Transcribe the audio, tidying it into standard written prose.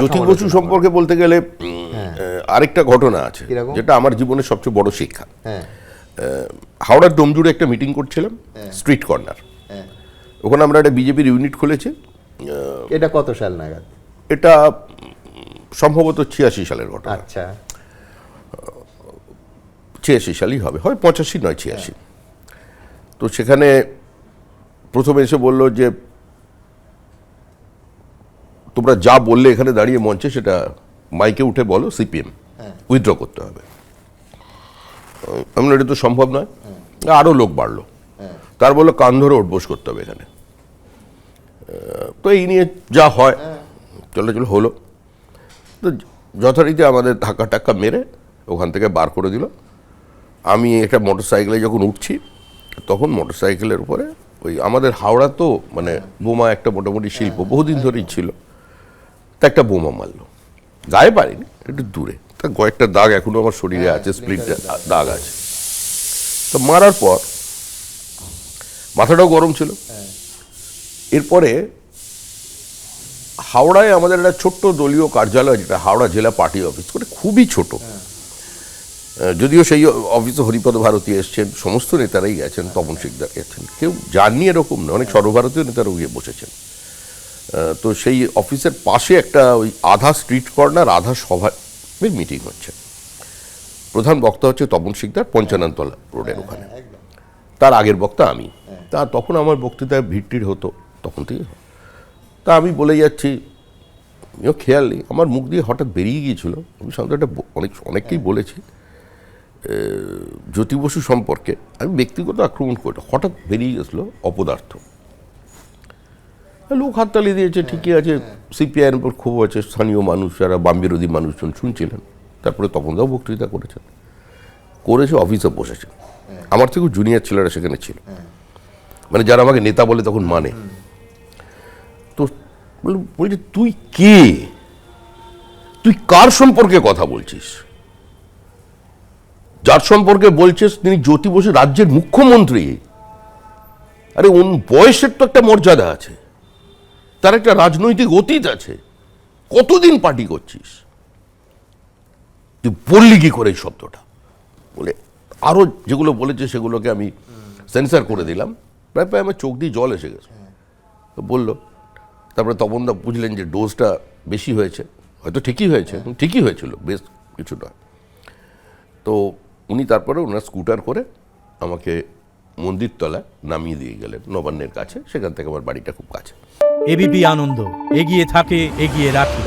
জ্যোতি বসু সম্পর্কে বলতে গেলে আরেকটা ঘটনা আছে যেটা আমার জীবনের সবচেয়ে বড় শিক্ষা। হাওড়ার ডোমজুড়ে একটা মিটিং করছিলাম, স্ট্রিট কর্নার। ওখানে আমরা একটা বিজেপির ইউনিট খুলেছি। এটা কত সাল নাগাদ? এটা সম্ভবত 86 সালের ঘটনা। আচ্ছা, 86 সালই হবে, হয় 85 নয় 86। তো সেখানে প্রথমে এসে বললো যে তোমরা যা বললে এখানে দাঁড়িয়ে মঞ্চে সেটা মাইকে উঠে বলো, সিপিএম উইথড্র করতে হবে। আমি এটা তো সম্ভব নয়। আরো লোক বাড়লো, তার বললো কান ধরে উঠবোস করতে হবে এখানে। তো এই নিয়ে যা হয় চলো হলো। তো যথারীতি আমাদের ধাক্কা টাক্কা মেরে ওখান থেকে বার করে দিল। আমি একটা মোটর সাইকেলে যখন উঠছি তখন মোটর সাইকেলের উপরে ওই আমাদের হাওড়া তো মানে বোমা একটা মোটামুটি শিল্প বহুদিন ধরেই ছিল, তা একটা বোমা মারলো। গায়ে পারিনি, একটু দূরে। তা কয়েকটা দাগ এখনো আমার শরীরে আছে, স্প্লিট দাগ আছে। তো মারার পর মাথাটাও গরম ছিল। এরপরে হাওড়ায় আমাদের একটা ছোট্ট দলীয় কার্যালয়, যেটা হাওড়া জেলা পার্টি অফিস, করে খুবই ছোট। যদিও সেই অফিসে হরিপদ ভারতী এসছেন, সমস্ত নেতারাই গেছেন, তপন শিকদার গেছেন, কেউ যাননি এরকম না, অনেক সর্বভারতীয় নেতারাও গিয়ে বসেছেন। তো সেই অফিসের পাশে একটা ওই আধা স্ট্রিট কর্নার আধা সভার মিটিং হচ্ছে। প্রধান বক্তা হচ্ছে তপন শিকদার, পঞ্চাননতলা রোডের ওখানে। তার আগের বক্তা আমি। তা তখন আমার বক্তৃতায় ভিড় হতো তখন থেকে। তা আমি বলে যাচ্ছি, খেয়াল নেই, আমার মুখ দিয়ে হঠাৎ বেরিয়ে গিয়েছিল, আমি সাধারণত এটা অনেককেই বলেছি, জ্যোতি বসু সম্পর্কে আমি ব্যক্তিগত আক্রমণ করি, হঠাৎ বেরিয়ে গেছিল অপদার্থ। লোক হাততালি দিয়েছে, ঠিকই আছে, সিপিআইয়ের উপর ক্ষোভ আছে, স্থানীয় মানুষ যারা বাম বিরোধী মানুষজন শুনছিলেন। তারপরে তপনদাও বক্তৃতা করেছে, অফিসে বসেছে। আমার থেকেও জুনিয়র ছেলেরা সেখানে ছিল, মানে যারা আমাকে নেতা বলে তখন মানে। তো বলছে, তুই কে, তুই কার সম্পর্কে কথা বলছিস? যার সম্পর্কে বলছিস তিনি জ্যোতি বসু রাজ্যের মুখ্যমন্ত্রী। আরে বয়সের তো একটা মর্যাদা আছে, তার একটা রাজনৈতিক অতীত আছে। কতদিন পার্টি করছিস? তুই বললি কি করে এই শব্দটা? বলে আরো যেগুলো বলেছে সেগুলোকে আমি সেন্সার করে দিলাম। প্রায় আমার চোখ দিয়ে জল এসে গেছে। বললো, তারপরে তপনদা বুঝলেন যে ডোজটা বেশি হয়েছে, হয়তো ঠিকই হয়েছে, ঠিকই হয়েছিল, বেশ কিছু নয়। তো উনি তারপরে ওনার স্কুটার করে আমাকে মন্দিরতলায় নামিয়ে দিয়ে গেলেন, নবান্নের কাছে। সেখান থেকে আমার বাড়িটা খুব কাছে। এবিপি আনন্দ, এগিয়ে থাকে, এগিয়ে রাখে।